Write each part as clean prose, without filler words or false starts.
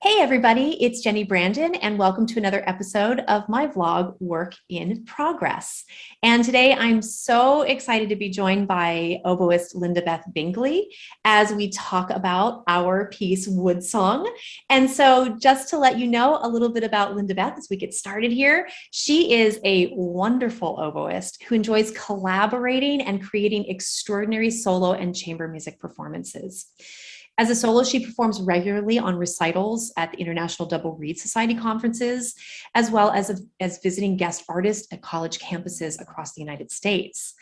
Hey everybody, it's Jenni Brandon and welcome to another episode of my vlog, Work in Progress. And today I'm so excited to be joined by oboist Lindabeth Binkley as we talk about our piece Wood Song. And so just to let you know a little bit about Lindabeth as we get started here, she is a wonderful oboist who enjoys collaborating and creating extraordinary solo and chamber music performances. As a solo, she performs regularly on recitals at the International Double Reed Society conferences, as well as visiting guest artist at college campuses across the United States.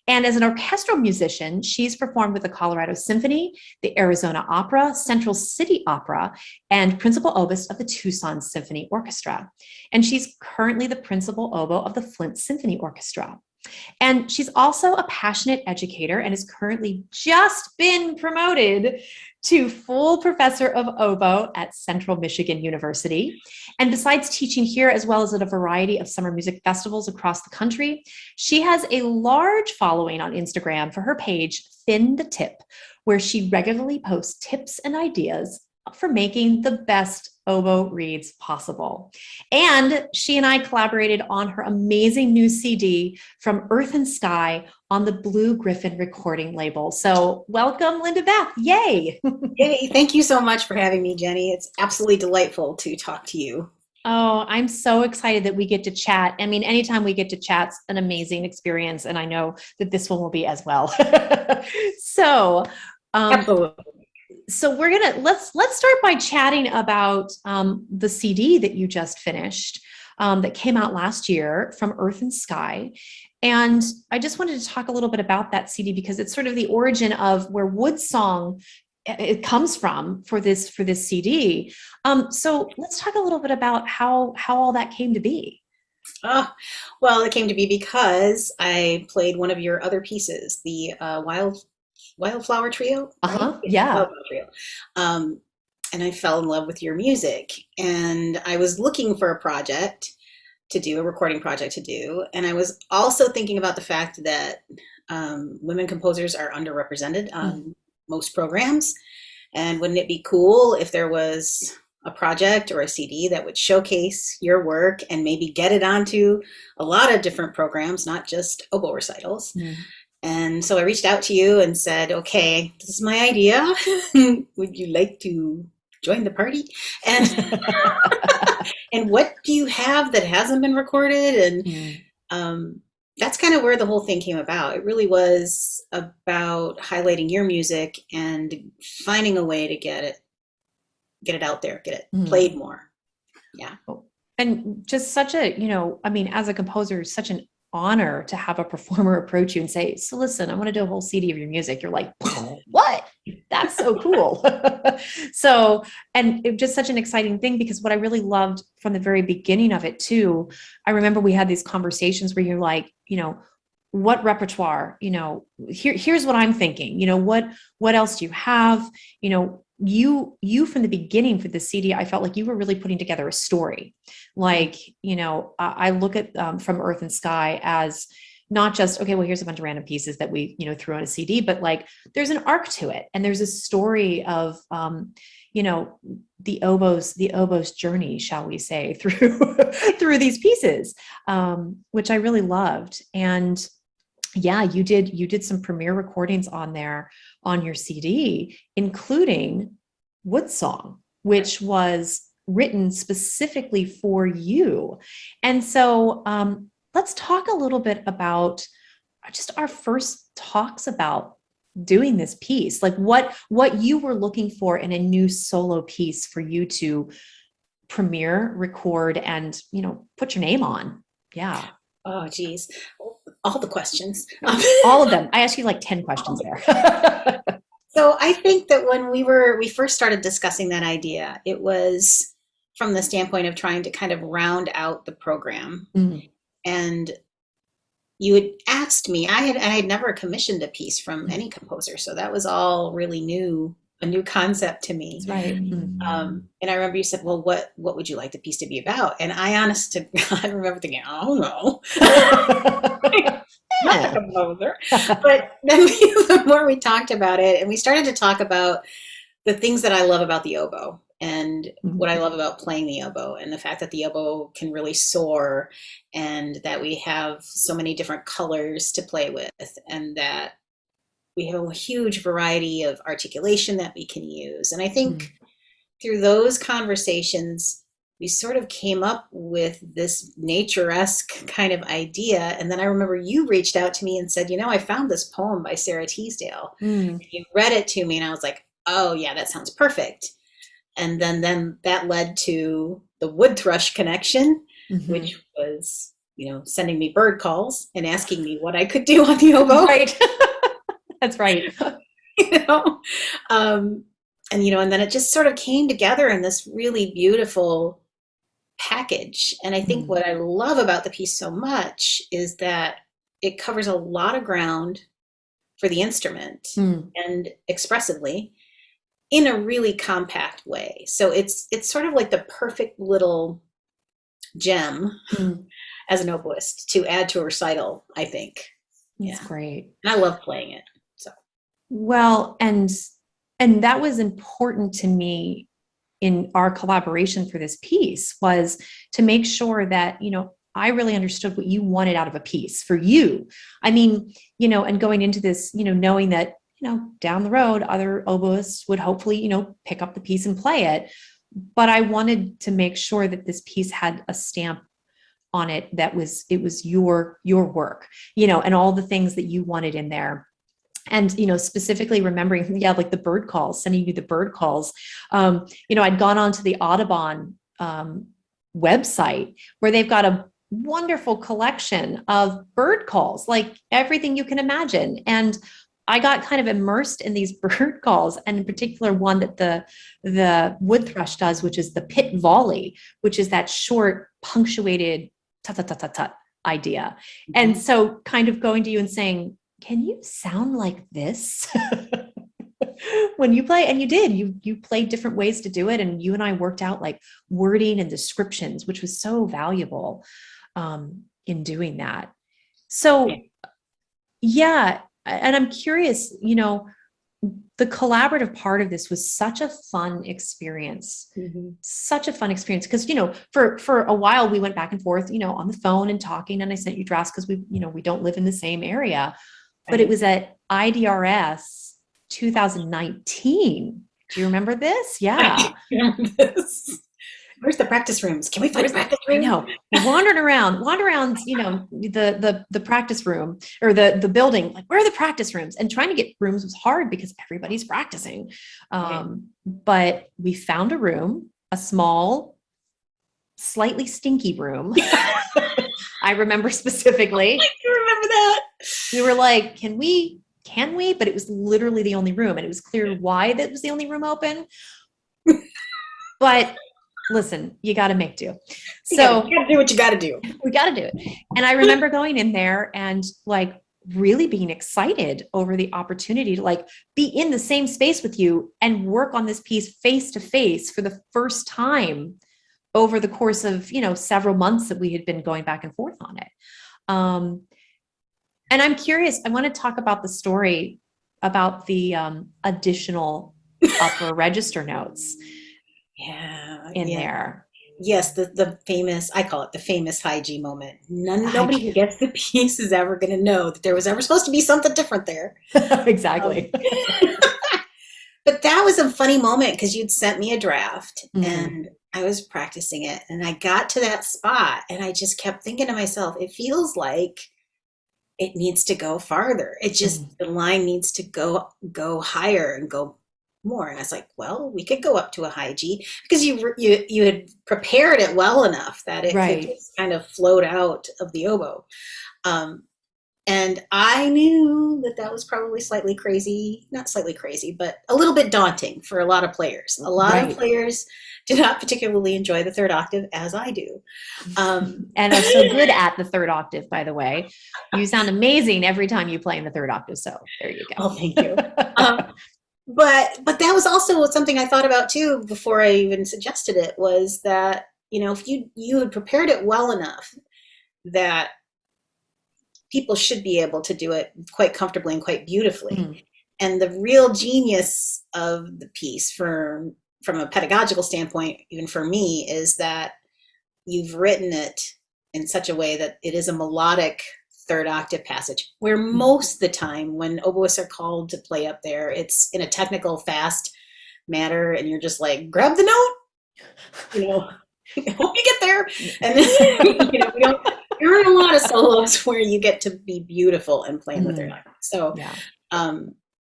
And as an orchestral musician, she's performed with the Colorado Symphony, the Arizona Opera, Central City Opera, and principal oboist of the Tucson Symphony Orchestra. And she's currently the principal oboe of the Flint Symphony Orchestra. And she's also a passionate educator and has currently just been promoted to full professor of oboe at Central Michigan University. And besides teaching here, as well as at a variety of summer music festivals across the country, she has a large following on Instagram for her page, Fin the Tip, where she regularly posts tips and ideas for making the best oboe reads possible. And she and I collaborated on her amazing new CD, From Earth and Sky, on the Blue Griffin Recording label. So welcome, Lindabeth. Yay. Yay. Thank you so much for having me, Jenni. It's absolutely delightful to talk to you. Oh, I'm so excited that we get to chat. I mean, anytime we get to chat's an amazing experience, and I know that this one will be as well. So, Absolutely. So let's start by chatting about the CD that you just finished that came out last year, From Earth and Sky. And I just wanted to talk a little bit about that CD because it's sort of the origin of where Wood Song it comes from for this CD. So let's talk a little bit about how all that came to be. Oh, well, it came to be because I played one of your other pieces, the Wildflower Trio, right? Yeah. Wildflower Trio. And I fell in love with your music. And I was looking for a project to do, a recording project to do. And I was also thinking about the fact that women composers are underrepresented on most programs. And wouldn't it be cool if there was a project or a CD that would showcase your work and maybe get it onto a lot of different programs, not just oboe recitals? And so I reached out to you and said, okay, this is my idea. Would you like to join the party? And and what do you have that hasn't been recorded? And that's kind of where the whole thing came about. It really was about highlighting your music and finding a way to get it out there, get it played more. Yeah. And just such a, I mean, as a composer, such an honor to have a performer approach you and say, so listen, I want to do a whole CD of your music. You're like, what? That's so cool. So, and it was just such an exciting thing because what I really loved from the very beginning of it too, I remember we had these conversations where you're like, what repertoire, here's what I'm thinking, what else do you have? You from the beginning for the CD, I felt like you were really putting together a story. Like, I look at From Earth and Sky as not just, okay, well, here's a bunch of random pieces that we, threw on a CD, but like there's an arc to it. And there's a story of, the oboe's journey, shall we say, through these pieces, which I really loved. And yeah, you did some premiere recordings on there on your CD, including Wood Song, which was written specifically for you. And so let's talk a little bit about just our first talks about doing this piece, like what you were looking for in a new solo piece for you to premiere, record, and, put your name on. Yeah. Oh, geez. All the questions. All of them. I asked you like 10 questions there. So I think that when we first started discussing that idea, it was from the standpoint of trying to kind of round out the program. And you had asked me, I had never commissioned a piece from any composer. So that was all really a new concept to me. That's right. And I remember you said, well, what would you like the piece to be about? And I honest to God remember thinking, I don't know. Not a composer. But then the more we talked about it, and we started to talk about the things that I love about the oboe. and what I love about playing the oboe, and the fact that the oboe can really soar, and that we have so many different colors to play with, and that we have a huge variety of articulation that we can use. And I think through those conversations, we sort of came up with this nature-esque kind of idea. And then I remember you reached out to me and said, I found this poem by Sarah Teasdale. And you read it to me, and I was like, oh yeah, that sounds perfect. And then that led to the wood thrush connection, which was, sending me bird calls and asking me what I could do on the oboe. Right. That's right. And then it just sort of came together in this really beautiful package. And I think what I love about the piece so much is that it covers a lot of ground for the instrument and expressively in a really compact way. So it's sort of like the perfect little gem as an oboist to add to a recital, I think. That's great. And I love playing it. Well, and that was important to me in our collaboration for this piece, was to make sure that, I really understood what you wanted out of a piece for you. I mean, and going into this, knowing that, down the road, other oboists would hopefully, pick up the piece and play it. But I wanted to make sure that this piece had a stamp on it it was your work, and all the things that you wanted in there. And, specifically remembering, like the bird calls, sending you the bird calls. I'd gone onto the Audubon website, where they've got a wonderful collection of bird calls, like everything you can imagine. And I got kind of immersed in these bird calls, and in particular one that the wood thrush does, which is the pit volley, which is that short punctuated tut tut tut tut tut idea. And so kind of going to you and saying, can you sound like this when you play? And you did. You played different ways to do it, and you and I worked out like wording and descriptions, which was so valuable in doing that. So yeah, and I'm curious, the collaborative part of this was such a fun experience, such a fun experience. Because, for a while we went back and forth, on the phone and talking, and I sent you drafts because we don't live in the same area. But it was at IDRS 2019. Do you remember this? Yeah. I remember this. Where's the practice rooms? Can we find a practice room? I know. Wander around, the practice room or the building. Like, where are the practice rooms? And trying to get rooms was hard because everybody's practicing. But we found a room, a small, slightly stinky room. I remember specifically. I do remember that. We were like, can we? But it was literally the only room. And it was clear why that was the only room open. But listen, you got to make do. So you got to do what you got to do. We got to do it. And I remember going in there and like really being excited over the opportunity to like be in the same space with you and work on this piece face to face for the first time over the course of, several months that we had been going back and forth on it. And I'm curious, I want to talk about the story about the additional upper register notes in there. Yes, the famous, I call it the famous high G moment. Nobody who gets the piece is ever going to know that there was ever supposed to be something different there. Exactly. But that was a funny moment because you'd sent me a draft and I was practicing it, and I got to that spot and I just kept thinking to myself, it feels like it needs to go farther. It just, the line needs to go higher and go more. And I was like, well, we could go up to a high G because you had prepared it well enough that it could just kind of float out of the oboe. And I knew that was probably slightly crazy, not slightly crazy, but a little bit daunting for a lot of players. A lot of players do not particularly enjoy the third octave, as I do. And are so good at the third octave, by the way. You sound amazing every time you play in the third octave. So there you go. Oh, thank you. But that was also something I thought about too before I even suggested it, was that, if you had prepared it well enough that people should be able to do it quite comfortably and quite beautifully. And the real genius of the piece for from a pedagogical standpoint, even for me, is that you've written it in such a way that it is a melodic third octave passage, where most of the time when oboists are called to play up there, it's in a technical, fast manner, and you're just like, grab the note, you know, hope you get there. And you know, there aren't a lot of solos where you get to be beautiful and playing the third octave. So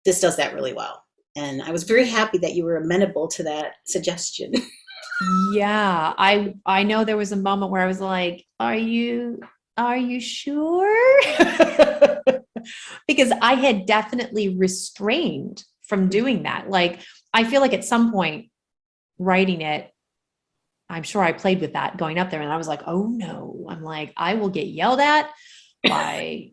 this does that really well. And I was very happy that you were amenable to that suggestion. Yeah, I know there was a moment where I was like, are you sure? Because I had definitely restrained from doing that. Like, I feel like at some point writing it, I'm sure I played with that going up there, and I was like, oh no, I'm like, I will get yelled at by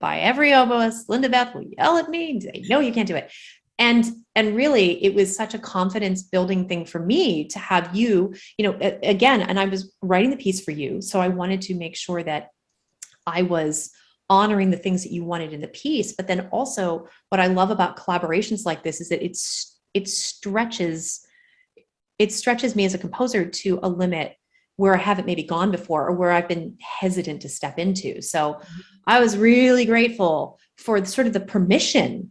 every oboist. Lindabeth will yell at me and say, no, you can't do it. And really, it was such a confidence building thing for me to have you, again, and I was writing the piece for you. So I wanted to make sure that I was honoring the things that you wanted in the piece. But then also what I love about collaborations like this is that it stretches me as a composer to a limit where I haven't maybe gone before, or where I've been hesitant to step into. So I was really grateful for sort of the permission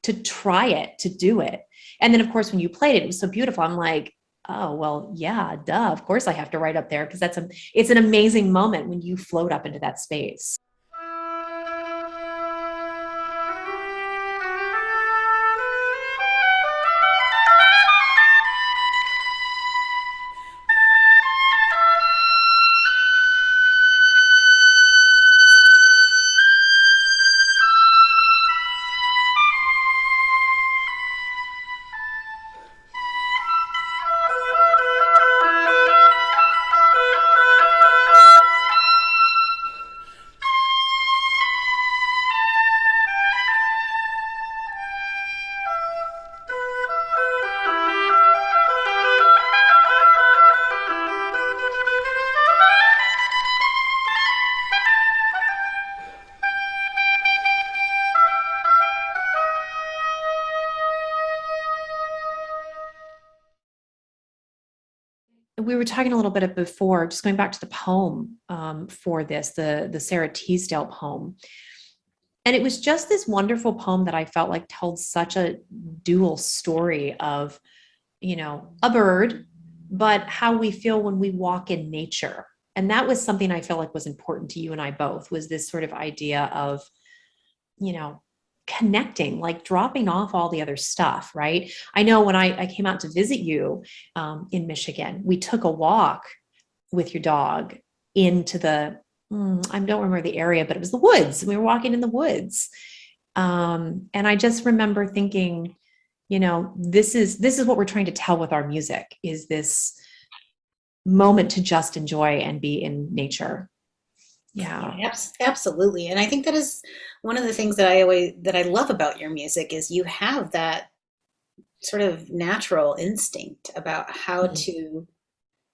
to try it, to do it. And then of course, when you played it, it was so beautiful. I'm like, oh, well, yeah, duh. Of course I have to write up there, because it's an amazing moment when you float up into that space. We were talking a little bit before, just going back to the poem for this, the Sarah Teasdale poem. And it was just this wonderful poem that I felt like told such a dual story of, a bird, but how we feel when we walk in nature. And that was something I felt like was important to you and I both, was this sort of idea of, connecting, like dropping off all the other stuff, right? I know when I came out to visit you in Michigan, we took a walk with your dog into I don't remember the area, but it was the woods. We were walking in the woods. And I just remember thinking, this is what we're trying to tell with our music, is this moment to just enjoy and be in nature. Yeah. Absolutely. And I think that is one of the things that I love about your music, is you have that sort of natural instinct about how to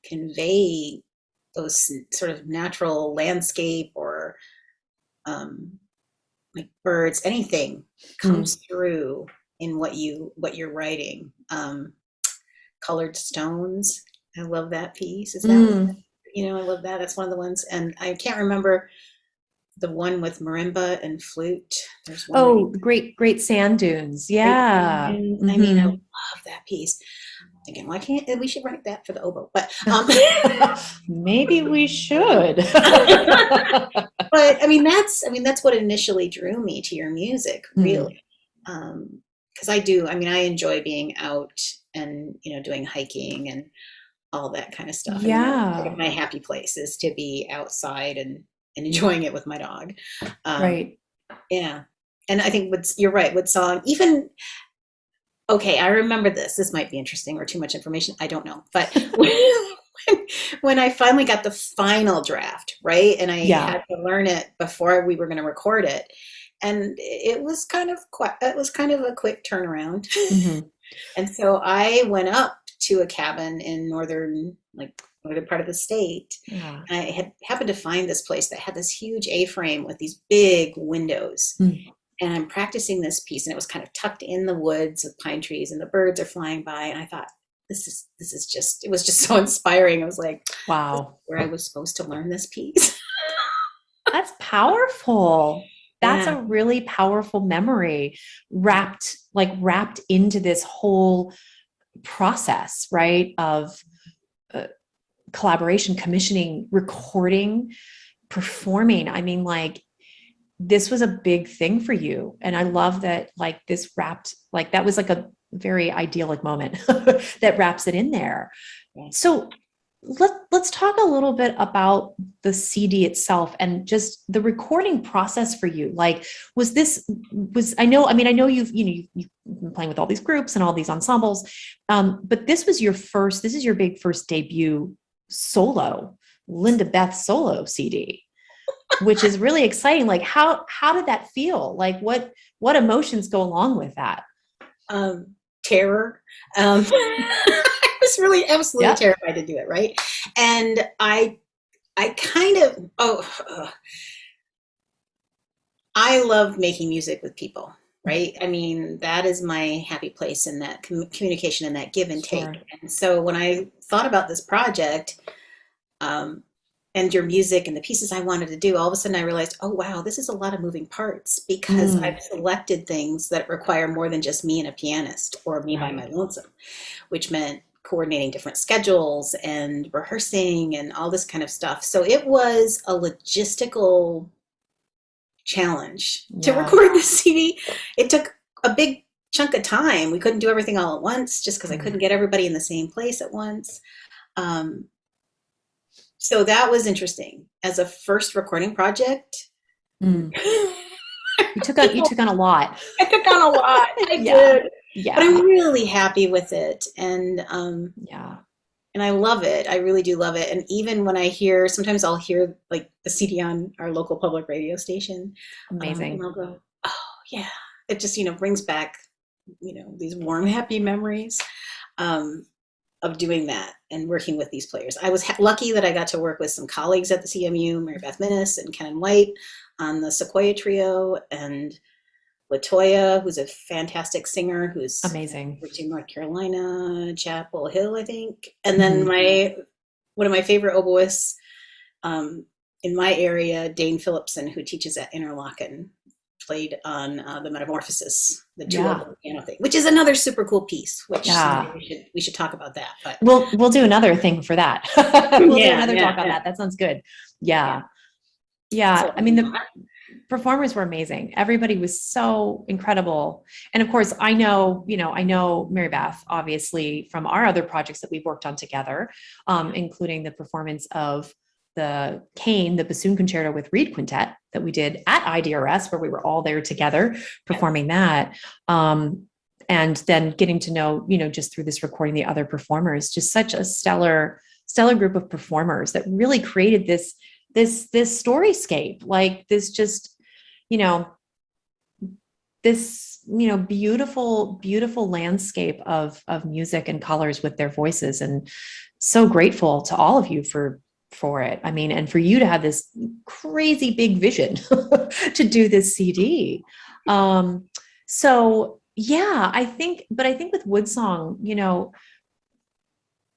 convey those sort of natural landscape, or like birds, anything comes through in what you're writing. Colored Stones, I love that piece. Is that I love that. That's one of the ones, and I can't remember the one with marimba and flute. There's one. Great sand dunes. Yeah. I mean, I love that piece. I'm thinking, why can't we should write that for the oboe? But maybe we should. But I mean, that's what initially drew me to your music, really. Because I enjoy being out and doing hiking and all that kind of stuff. Yeah. One of my happy places to be outside and enjoying it with my dog. Right. Yeah. And I think you're right, with song, even, okay, I remember this. This might be interesting or too much information. I don't know. But when I finally got the final draft, right? And I had to learn it before we were going to record it. And it was kind of a quick turnaround. And so I went up to a cabin in northern part of the state. Yeah. And I had happened to find this place that had this huge A-frame with these big windows. And I'm practicing this piece, and it was kind of tucked in the woods with pine trees, and the birds are flying by. And I thought, this is just, it was just so inspiring. I was like, Wow. where I was supposed to learn this piece. That's powerful. That's Yeah. a really powerful memory wrapped into this whole process, right? Of collaboration, commissioning, recording, performing. I mean, like, this was a big thing for you. And I love that, like, this wrapped, like, that was like a very idyllic moment that wraps it in there. So let's talk a little bit about the CD itself and just the recording process for you. Like, I know you've been playing with all these groups and all these ensembles, but this is your big first debut solo, Lindabeth solo CD, which is really exciting. Like, how did that feel? Like, what emotions go along with that? Terror. I was really absolutely terrified to do it, right? And I kind of, I love making music with people, right? I mean, that is my happy place in that communication and that give and take. Sure. And so when I thought about this project, and your music and the pieces I wanted to do, all of a sudden I realized, oh, wow, this is a lot of moving parts, because I've selected things that require more than just me and a pianist or me by my lonesome, which meant coordinating different schedules and rehearsing and all this kind of stuff. So it was a logistical challenge to record the CD. It took a big chunk of time. We couldn't do everything all at once just because I couldn't get everybody in the same place at once. So that was interesting as a first recording project. You took on a lot. I took on a lot. I did. Yeah. But I'm really happy with it. And and I love it. I really do love it. And even when sometimes I'll hear like the CD on our local public radio station. Amazing. And I'll go, oh yeah. It just, brings back, these warm, happy memories. Of doing that and working with these players. I was lucky that I got to work with some colleagues at the CMU, Mary Beth Minnis and Ken White on the Sequoia Trio, and Latoya, who's a fantastic singer, who's amazing, in North Carolina, Chapel Hill, I think. And then one of my favorite oboists in my area, Dane Phillipson, who teaches at Interlochen, played on the Metamorphosis, the two piano thing, which is another super cool pice. Which we should talk about that. But we'll do another thing for that. We'll do another talk on that. That sounds good. Yeah. So, I mean, the performers were amazing. Everybody was so incredible. And of course, I know Mary Beth, obviously, from our other projects that we've worked on together, including the performance of the Kane, the bassoon concerto with reed quintet that we did at IDRS, where we were all there together performing that. And then getting to know, just through this recording, the other performers, just such a stellar group of performers that really created this storyscape, like this just, this, beautiful landscape of music and colors with their voices. And so grateful to all of you for it. I mean, and for you to have this crazy big vision to do this CD. So yeah, I think with Woodsong,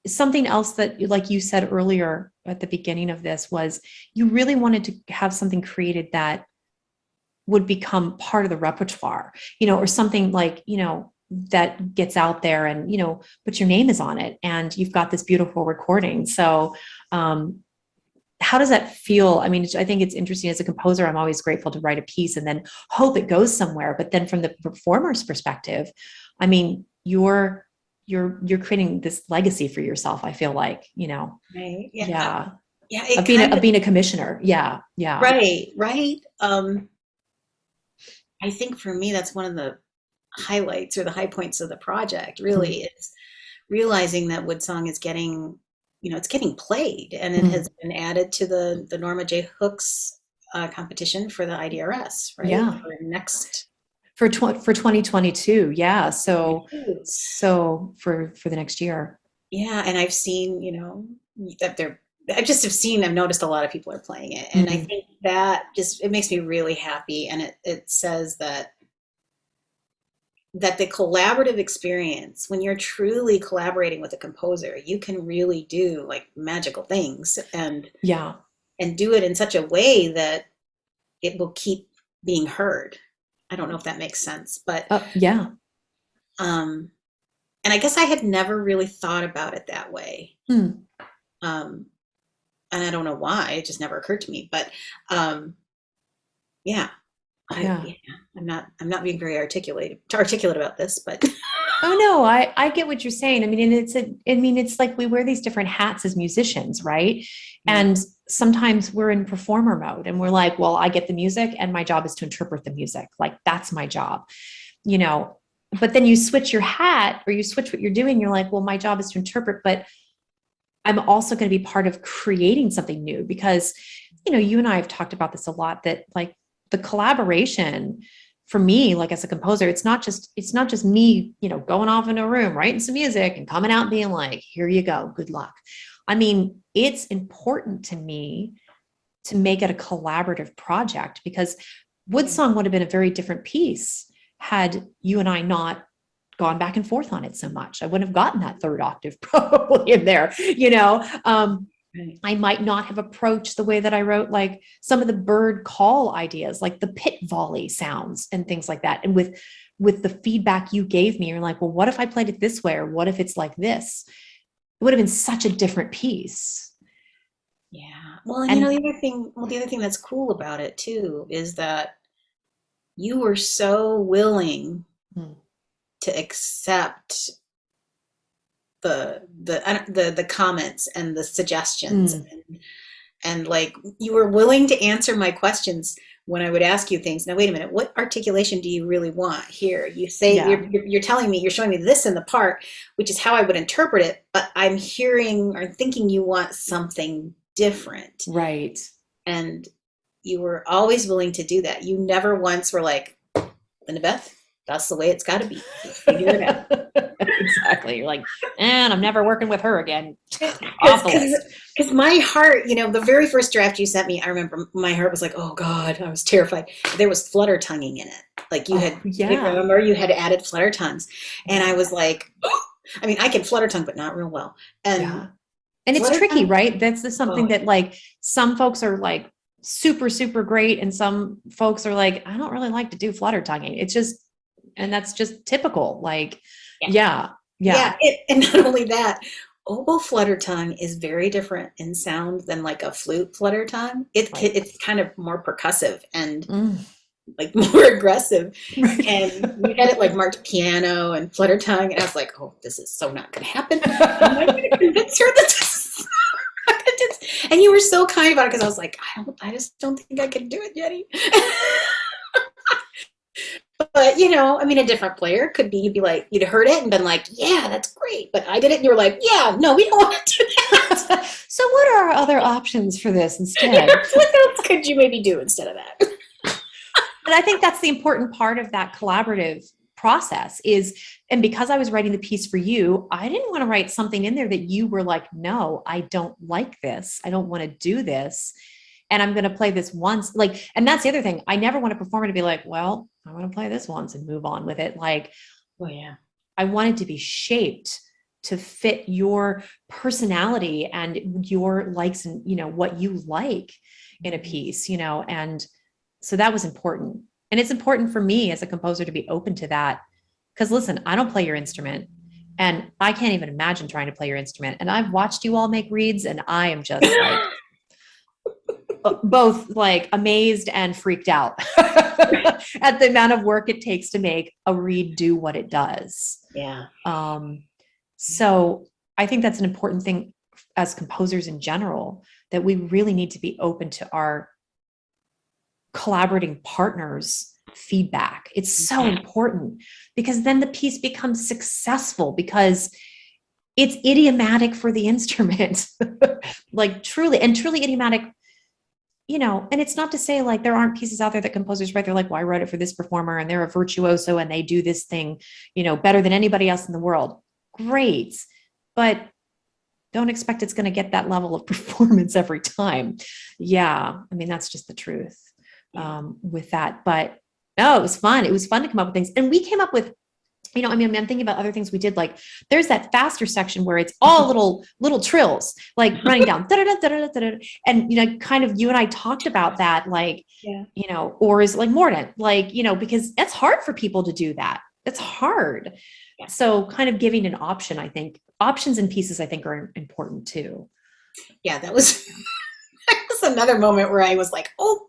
something else that, like you said earlier at the beginning of this, was you really wanted to have something created that would become part of the repertoire, or something like, that gets out there and, but your name is on it and you've got this beautiful recording. So, how does that feel? I mean, I think it's interesting as a composer. I'm always grateful to write a piece and then hope it goes somewhere. But then from the performer's perspective, I mean, you're creating this legacy for yourself. I feel like, Right. Yeah. Of being a commissioner. Yeah. Right. I think for me, that's one of the highlights or the high points of the project, really, is realizing that Woodsong is getting, it's getting played, and it has been added to the Norma J. Hooks competition for the IDRS, right? Yeah. For 2022. Yeah. So for the next year. Yeah. And I've seen, that I've noticed a lot of people are playing it. And I think that it makes me really happy. And it says that that the collaborative experience, when you're truly collaborating with a composer, you can really do like magical things Yeah. and do it in such a way that it will keep being heard. I don't know if that makes sense, but Yeah. and I guess I had never really thought about it that way. Hmm. And I don't know why, it just never occurred to me, but yeah. Yeah. I'm not being very articulate about this, but Oh no, I get what you're saying. I mean, and it's like we wear these different hats as musicians, right? yeah, And sometimes we're in performer mode and we're like, well, I get the music and my job is to interpret the music. Like that's my job, you know. But then you switch your hat or you switch what you're doing, you're like, well, my job is to interpret, but I'm also going to be part of creating something new because, you know, you and I have talked about this a lot that like the collaboration for me, like as a composer, it's not just me, you know, going off into a room, writing some music and coming out and being like, here you go, good luck. I mean, it's important to me to make it a collaborative project because Woodsong would have been a very different piece had you and I not gone back and forth on it so much. I wouldn't have gotten that third octave probably in there, you know. right. I might not have approached the way that I wrote like some of the bird call ideas, like the pit volley sounds and things like that. And with the feedback you gave me, you're like, well, what if I played it this way? Or what if it's like this? It would have been such a different piece. Yeah. Well, and you know, And the other thing that's cool about it too is that you were so willing hmm, to accept the comments and the suggestions hmm, and like you were willing to answer my questions when I would ask you things. Now, wait a minute, what articulation do you really want here? You say yeah, you're telling me, you're showing me this in the part, which is how I would interpret it, but I'm hearing or thinking you want something different. right. And you were always willing to do that. You never once were like, Lindabeth, that's the way it's got to be. Figure it out. Exactly. You're like, and I'm never working with her again. Off the list. Because my heart, you know, the very first draft you sent me, I remember my heart was like, oh God, I was terrified. There was flutter tonguing in it. Like you had, Yeah. remember you had added flutter tongues. And I was like, I mean, I can flutter tongue, but not real well. And Yeah. And it's flutter tricky, tongue, right? That's something oh, that like some folks are like super, super great. And some folks are like, I don't really like to do flutter tonguing. It's just, and that's just typical. Like, yeah. yeah, Yeah. yeah, And not only that, oboe flutter tongue is very different in sound than like a flute flutter tongue. right. It's kind of more percussive and Mm. like more aggressive. Right. And we had it like marked piano and flutter tongue. And I was like, oh, this is so not going to happen. Am I going to convince her that this is not gonna do this? And you were so kind about it because I was like, I just don't think I can do it, Jenny. But you know, I mean, a different player could be, you'd be like, you'd heard it and been like, yeah, that's great. But I did it and you were like, yeah, no, we don't want to do that. So what are our other options for this instead? Yeah, what else could you maybe do instead of that? And I think that's the important part of that collaborative process is, and because I was writing the piece for you, I didn't want to write something in there that you were like, no, I don't like this. I don't want to do this. And I'm going to play this once. Like, and that's the other thing. I never want a performer to be like, well, I want to play this once and move on with it. Like, Oh yeah. I want it to be shaped to fit your personality and your likes and, you know, what you like in a piece, you know, and so that was important. And it's important for me as a composer to be open to that. Because listen, I don't play your instrument and I can't even imagine trying to play your instrument. And I've watched you all make reeds and I am just like both like amazed and freaked out at the amount of work it takes to make a reed do what it does. Yeah. So I think that's an important thing as composers in general, that we really need to be open to our collaborating partners' feedback. It's so important because then the piece becomes successful because it's idiomatic for the instrument, like truly idiomatic, you know. And it's not to say like there aren't pieces out there that composers write. They're like, well, I wrote it for this performer and they're a virtuoso and they do this thing, you know, better than anybody else in the world. Great. But don't expect it's going to get that level of performance every time. Yeah. I mean, that's just the truth with that. But no, it was fun. It was fun to come up with things. And we came up with I mean, I'm thinking about other things we did. Like there's that faster section where it's all little trills, like running down, and kind of you and I talked about that, like, Yeah. or is it like mordant, like, because it's hard for people to do that. It's hard. Yeah. So kind of giving an option, I think options and pieces, I think are important too. Yeah, that was another moment where I was like, oh,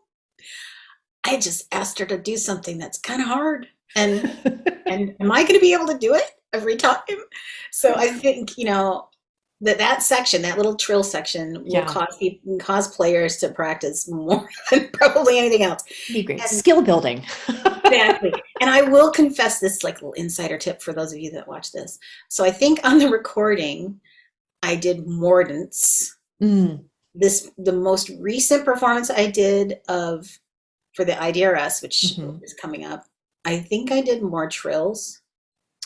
I just asked her to do something that's kind of hard. And am I going to be able to do it every time? So I think, that section, that little trill section will cause players to practice more than probably anything else. Be great. Skill building. Exactly. And I will confess this like little insider tip for those of you that watch this. So I think on the recording, I did mordants. The most recent performance I did for the IDRS, which is coming up, I think I did more trills.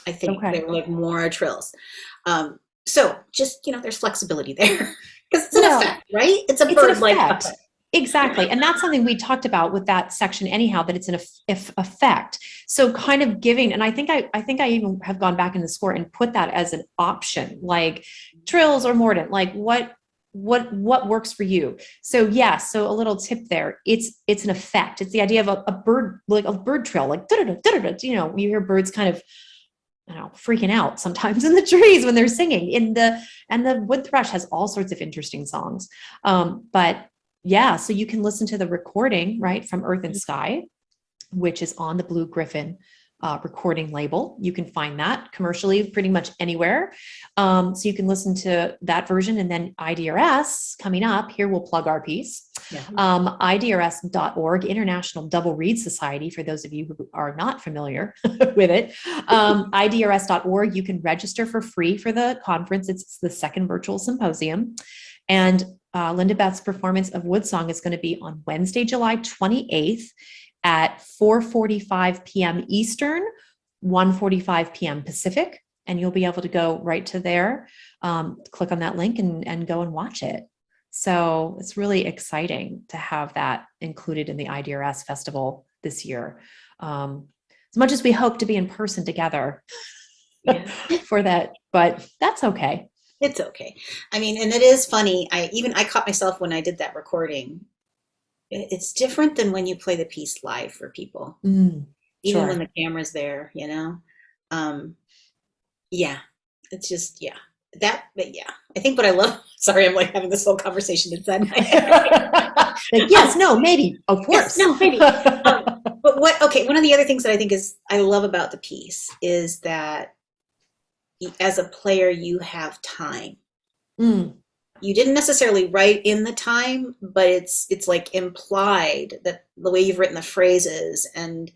I think they were like more trills. So just, there's flexibility there because it's an effect, right? It's a bird-like effect. Exactly. And that's something we talked about with that section anyhow, that it's an effect. So kind of giving, and I think I even have gone back in the score and put that as an option, like trills or mordant, like what works for you. So so a little tip there, it's an effect. It's the idea of a bird, like a bird trill, like, you hear birds kind of, freaking out sometimes in the trees when they're singing and the wood thrush has all sorts of interesting songs. But so you can listen to the recording, right, from Earth and Sky, which is on the Blue Griffin recording label. You can find that commercially pretty much anywhere. So you can listen to that version, and then IDRS coming up here. We'll plug our piece. IDRS.org, International Double Reed Society, for those of you who are not familiar with it. IDRS.org, you can register for free for the conference. It's the second virtual symposium. And Lindabeth's performance of Woodsong is going to be on Wednesday, July 28th at 4:45 p.m. Eastern, 1:45 p.m. Pacific. And you'll be able to go right to there, click on that link and go and watch it. So it's really exciting to have that included in the IDRS festival this year. As much as we hope to be in person together for that, but that's okay. It's okay. I mean, and it is funny. I caught myself when I did that recording. It's different than when you play the piece live for people, even when the camera's there, it's just, but I think what I love, sorry, I'm like having this whole conversation inside my head. Like, yes, no, maybe, of course. Yes, no, maybe. But one of the other things that I think I love about the piece is that as a player, you have time. You didn't necessarily write in the time, but it's like implied that the way you've written the phrases and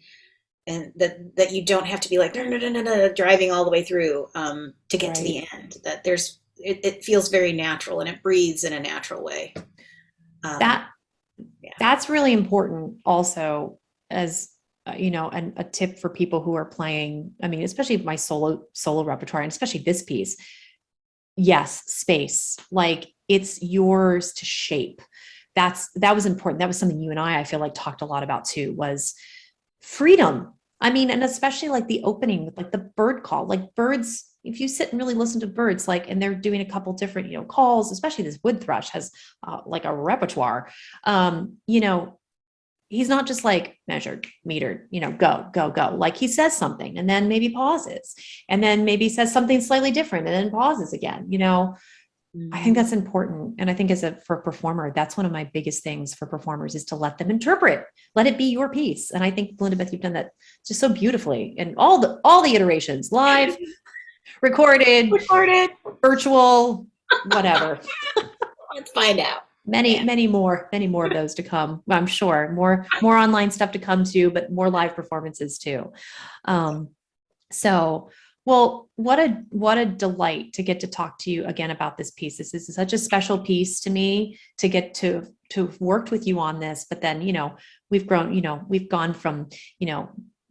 that you don't have to be like driving all the way through to get to the end. That it feels very natural and it breathes in a natural way. That's really important also, as and a tip for people who are playing, I mean, especially my solo repertoire, and especially this piece. Yes, space, like it's yours to shape. That was important. That was something you and I feel like talked a lot about too, was freedom. I mean, and especially like the opening with like the bird call, like birds, if you sit and really listen to birds, like, and they're doing a couple different, calls, especially this wood thrush has like a repertoire, he's not just like measured, metered, go. Like he says something and then maybe pauses and then maybe says something slightly different and then pauses again, I think that's important. And I think for a performer, that's one of my biggest things for performers is to let them interpret, let it be your piece. And I think, Lindabeth, you've done that just so beautifully in all the iterations, live, recorded, virtual, whatever. Let's find out. Many more of those to come. I'm sure more online stuff to come too, but more live performances too. So, well, what a delight to get to talk to you again about this piece. This is such a special piece to me to get to have worked with you on this. But then, we've grown, we've gone from,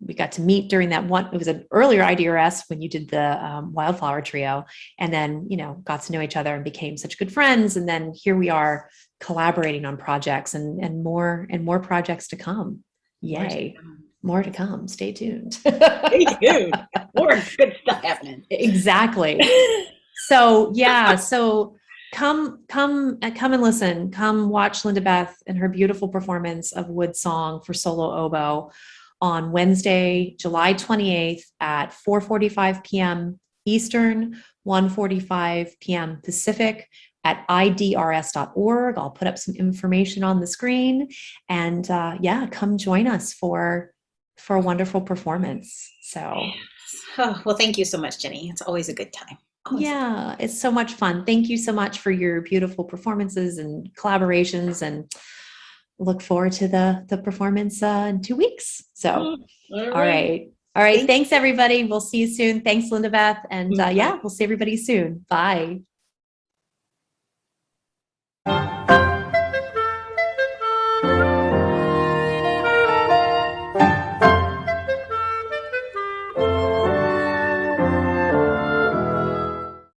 we got to meet during that one, it was an earlier IDRS when you did the Wildflower Trio, and then, got to know each other and became such good friends. And then here we are collaborating on projects and more projects to come. Yay. more to come. Stay tuned. Stay tuned. More good stuff happening. Exactly. So yeah, so come and listen. Come watch Lindabeth and her beautiful performance of Wood Song for solo oboe on Wednesday, July 28th at 4:45 p.m. Eastern, 1:45 p.m. Pacific at idrs.org. I'll put up some information on the screen, and come join us for a wonderful performance. So, oh, well, thank you so much, Jenny. It's always a good time. Yeah, it's so much fun. Thank you so much for your beautiful performances and collaborations, and look forward to the performance in 2 weeks. So, all right. Thanks, everybody. We'll see you soon. Thanks, Lindabeth. And we'll see everybody soon. Bye.